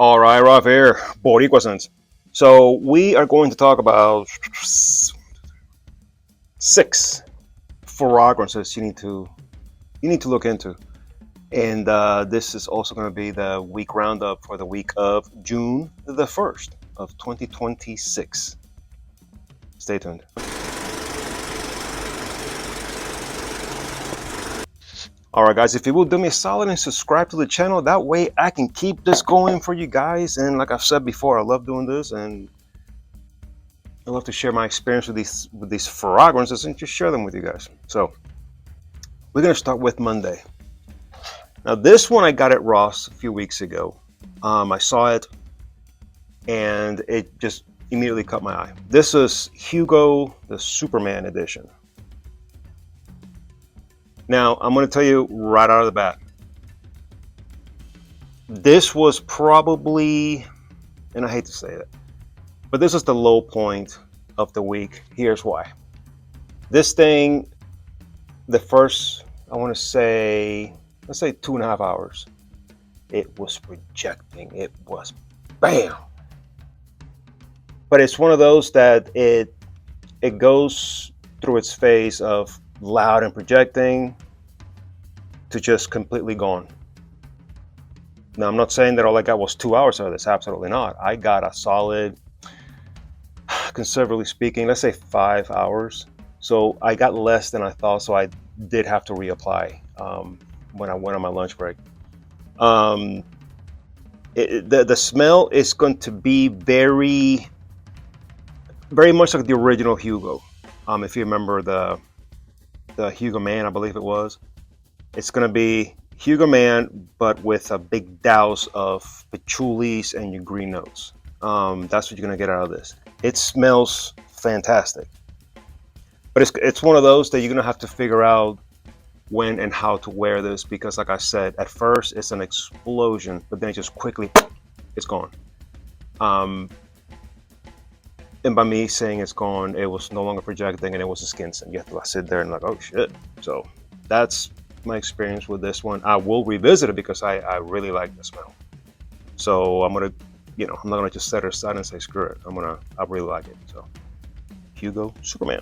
All right, Ralph here, Boricua sense. So we are going to talk about six fragrances you need to look into, and this is also going to be the week roundup for the week of June the 1st of 2026. Stay tuned. All right, guys, if you will do me a solid and subscribe to the channel, that way I can keep this going for you guys. And like I've said before, I love doing this, and I love to share my experience with these fragrances and just share them with you guys. So we're gonna start with Monday. Now this one I got at Ross a few weeks ago. I saw it and it just immediately caught my eye. This is Hugo, the Superman edition. Now I'm gonna tell you right out of the bat, this was probably, and I hate to say it, but this is the low point of the week. Here's why. This thing, the first, I want to say, let's say 2.5 hours, it was projecting. It was bam. But it's one of those that it goes through its phase of loud and projecting to just completely gone. Now, I'm not saying that all I got was 2 hours out of this. Absolutely not. I got a solid, conservatively speaking, let's say 5 hours. So I got less than I thought. So I did have to reapply when I went on my lunch break. The smell is going to be very, very much like the original Hugo. If you remember the Hugo Man, I believe it was. It's going to be Hugo Man, but with a big douse of patchoulis and your green notes. That's what you're going to get out of this. It smells fantastic. But it's one of those that you're going to have to figure out when and how to wear this, because like I said, at first it's an explosion, but then it just quickly, it's gone. And by me saying it's gone, it was no longer projecting and it was a skin scent. You have to sit there and like, oh shit. So that's my experience with this one. I will revisit it because I really like the smell. So I'm gonna, I'm not gonna just set it aside and say screw it. I really like it. So Hugo Superman.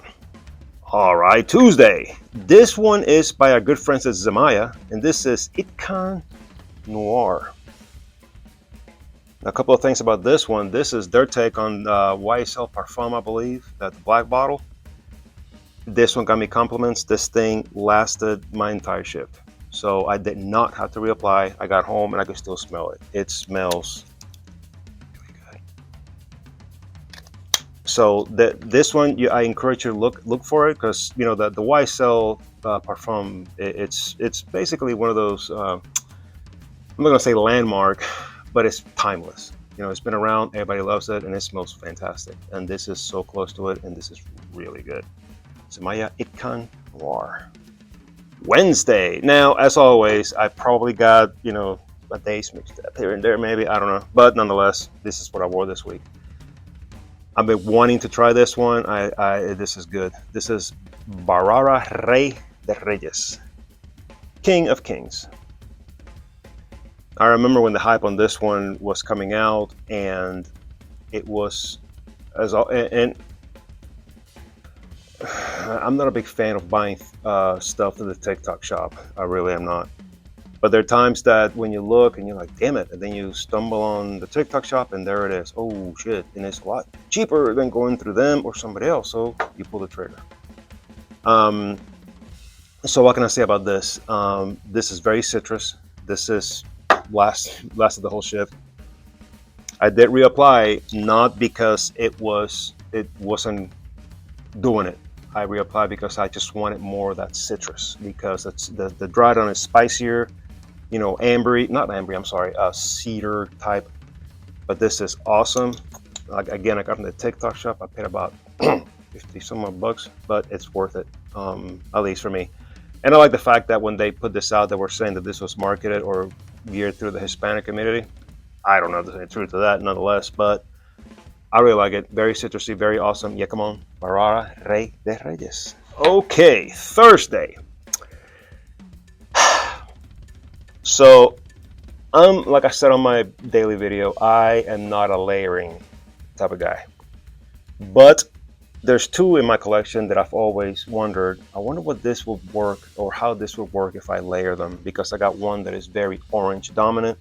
All right, Tuesday. This one is by our good friends at Zemaya, and this is Itcan Noir. A couple of things about this one. This is their take on YSL Parfum, I believe, that the black bottle. This one got me compliments. This thing lasted my entire shift. So I did not have to reapply. I got home and I could still smell it. It smells really good. So this one, I encourage you to look for it, because the YSL Parfum, it's basically one of those, I'm not gonna say landmark, but it's timeless. It's been around, everybody loves it, and it smells fantastic. And this is so close to it, and this is really good. Zemaya Itcan Noir. Wednesday. Now, as always, I probably got, a days mixed up here and there, maybe, I don't know. But nonetheless, this is what I wore this week. I've been wanting to try this one. This is good. This is Barara Rey de Reyes, King of Kings. I remember when the hype on this one was coming out, and it was, and I'm not a big fan of buying stuff in the TikTok shop. I really am not. But there are times that when you look and you're like, damn it, and then you stumble on the TikTok shop and there it is. Oh shit, and it's a lot cheaper than going through them or somebody else, so you pull the trigger. So what can I say about this? This is very citrus. This is lasted the whole shift. I did reapply, not because it wasn't doing it. I reapplied because I just wanted more of that citrus, because it's the dry down is spicier, ambery, not ambery, I'm sorry, cedar type. But this is awesome. Again, I got from the TikTok shop. I paid about 50 some odd bucks, but it's worth it, at least for me. And I like the fact that when they put this out, they were saying that this was marketed or geared through the Hispanic community. I don't know the truth of that, nonetheless, but I really like it. Very citrusy, very awesome. Yeah, come on. Barara Rey de Reyes. Okay, Thursday. So Like I said on my daily video, I am not a layering type of guy. But there's two in my collection that I've always wondered. I wonder what this would work or how this would work if I layer them, because I got one that is very orange dominant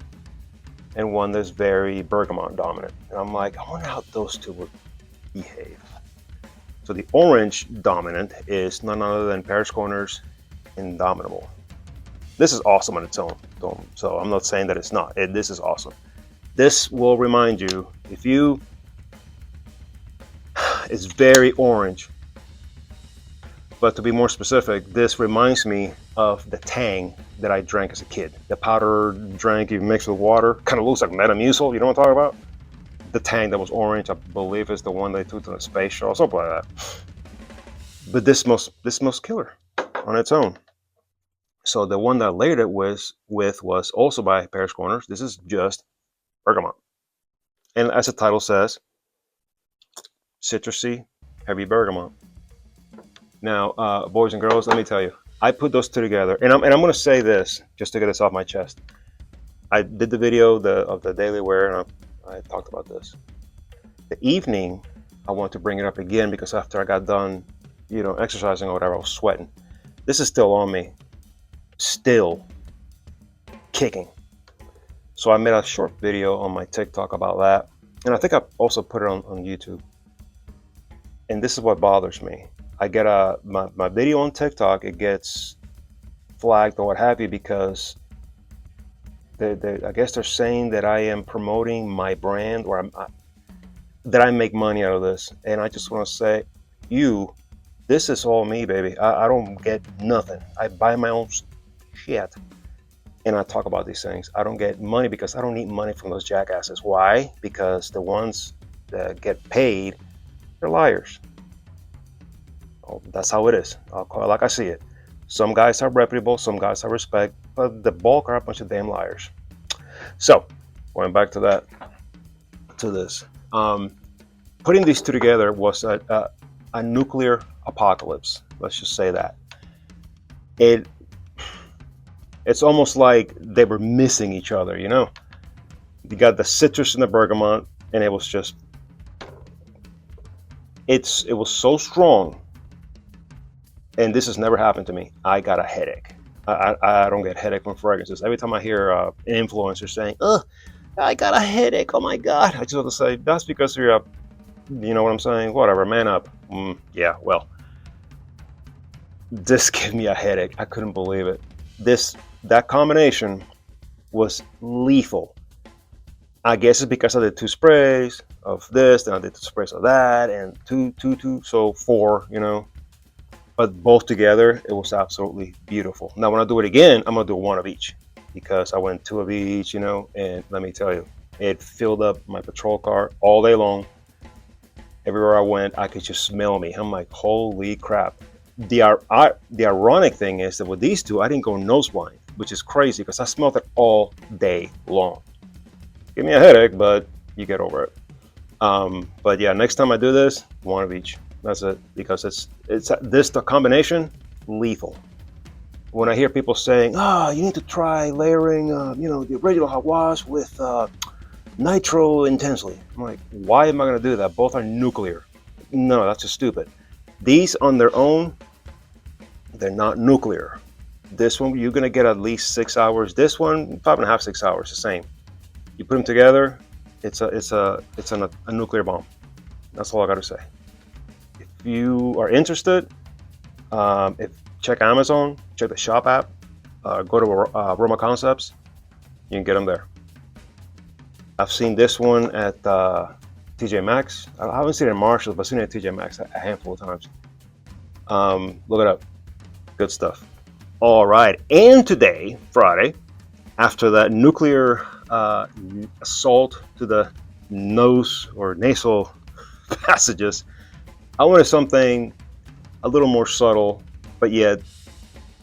and one that's very bergamot dominant. And I'm like, I wonder how those two would behave. So the orange dominant is none other than Paris Corner's Indomitable. This is awesome on its own, so I'm not saying that it's not. This is awesome. This will remind you, if you, it's very orange, but to be more specific, this reminds me of the Tang that I drank as a kid. The powdered drink you mix with water, kind of looks like Metamucil, you know what I'm talking about? The Tang that was orange, I believe is the one they took to the space shuttle, something like that. But this smells killer on its own. So the one that I layered it with was also by Paris Corners. This is just bergamot. And as the title says, citrusy, heavy bergamot. Now, boys and girls, let me tell you, I put those two together, and I'm going to say this just to get this off my chest. I did the video of the daily wear, and I talked about this. The evening, I want to bring it up again because after I got done, exercising or whatever, I was sweating. This is still on me, still kicking. So I made a short video on my TikTok about that, and I think I also put it on YouTube. And this is what bothers me. I get my video on TikTok, it gets flagged or what have you because I guess they're saying that I am promoting my brand, or that I make money out of this. And I just want to say, this is all me, baby. I don't get nothing. I buy my own shit and I talk about these things. I don't get money because I don't need money from those jackasses. Why? Because the ones that get paid, they're liars. Oh, that's how it is. I'll call it like I see it. Some guys are reputable, some guys I respect, but the bulk are a bunch of damn liars. So, going back to this. Putting these two together was a nuclear apocalypse. Let's just say that. It's almost like they were missing each other, You got the citrus and the bergamot, and it was just, it was so strong. And this has never happened to me. I got a headache. I don't get headache from fragrances. Every time I hear an influencer saying, "Oh, I got a headache. Oh my God!" I just want to say, that's because you're up. You know what I'm saying? Whatever, man up. Yeah, well, this gave me a headache. I couldn't believe it. That combination was lethal. I guess it's because I did 2 sprays of this, then I did 2 sprays of that, and two, so 4, But both together, it was absolutely beautiful. Now, when I do it again, I'm gonna do 1 of each because I went 2 of each, and let me tell you, it filled up my patrol car all day long. Everywhere I went, I could just smell me. I'm like, holy crap. The ironic thing is that with these two, I didn't go nose blind, which is crazy because I smelled it all day long. Give me a headache, but you get over it. But yeah, next time I do this, 1 of each. That's it, because the combination, lethal. When I hear people saying, you need to try layering, the original hot wash with nitro intensely. I'm like, why am I going to do that? Both are nuclear. No, that's just stupid. These on their own, they're not nuclear. This one, you're going to get at least 6 hours. This one, 5.5, 6 hours, the same. You put them together, it's a nuclear bomb. That's all I got to say. If you are interested, check Amazon, check the shop app, go to Aroma Concepts, you can get them there. I've seen this one at TJ Maxx. I haven't seen it in Marshalls, but I've seen it at TJ Maxx a handful of times. Look it up. Good stuff. All right, and today, Friday, after that nuclear assault to the nose or nasal passages, I wanted something a little more subtle, but yet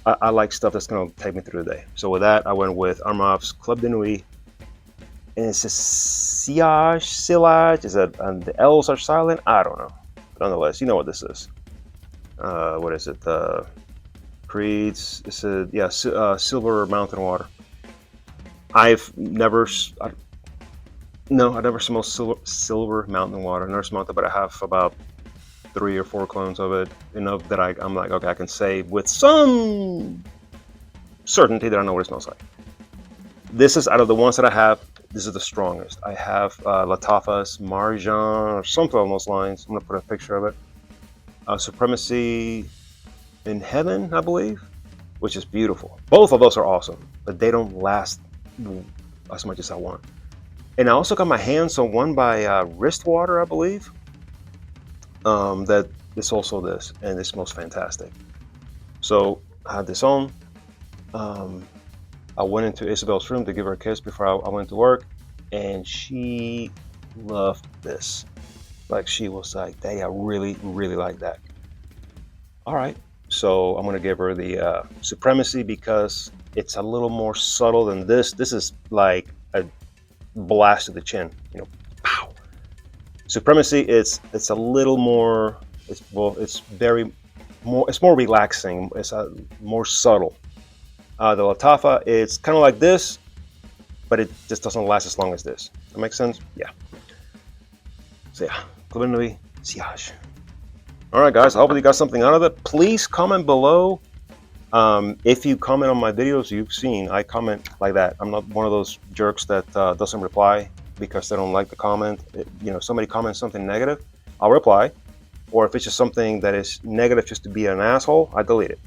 I like stuff that's going to take me through the day. So with that, I went with Armav's Club de Nuit, and it's a sillage. Is it? And the L's are silent. I don't know. But nonetheless, you know what this is. What is it? Creed's. It's a Silver Mountain Water. I've never, no, I never smoked silver mountain water. I never smoked it, but I have about 3 or 4 clones of it. Enough that I'm like, okay, I can say with some certainty that I know what it smells like. This is out of the ones that I have. This is the strongest. I have Latafas, Marjan, or something along those lines. I'm gonna put a picture of it. Supremacy in Heaven, I believe, which is beautiful. Both of those are awesome, but they don't last as much as I want. And I also got my hands on one by Wristwater, I believe. That is also this, and it smells fantastic. So I had this on. I went into Isabel's room to give her a kiss before I went to work, and she loved this. Like, she was like, "Daddy, I really, really like that." All right, so I'm gonna give her the Supremacy because it's a little more subtle than this. This is like a blast to the chin, pow. Supremacy, it's a little more. It's very more. It's more relaxing. It's more subtle. The Latafa, it's kind of like this, but it just doesn't last as long as this. That makes sense? Yeah. So yeah, Club Nuit Sillage. All right, guys. I hope you got something out of it. Please comment below. If you comment on my videos, you've seen I comment like that. I'm not one of those jerks that doesn't reply because they don't like the comment. Somebody comments something negative, I'll reply. Or if it's just something that is negative just to be an asshole, I delete it.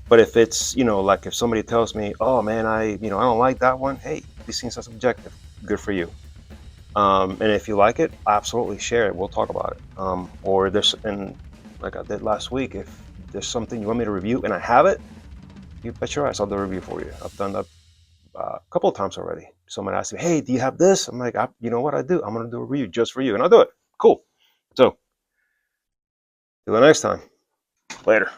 But if it's, like if somebody tells me, oh man, I don't like that one. Hey, these things are subjective. Good for you. And if you like it, absolutely share it. We'll talk about it. Or and like I did last week, if there's something you want me to review and I have it, you bet your ass I'll do a review for you. I've done that a couple of times already. Someone asked me, hey, do you have this? I'm like, you know what I do? I'm going to do a review just for you. And I'll do it. Cool. So, till the next time. Later.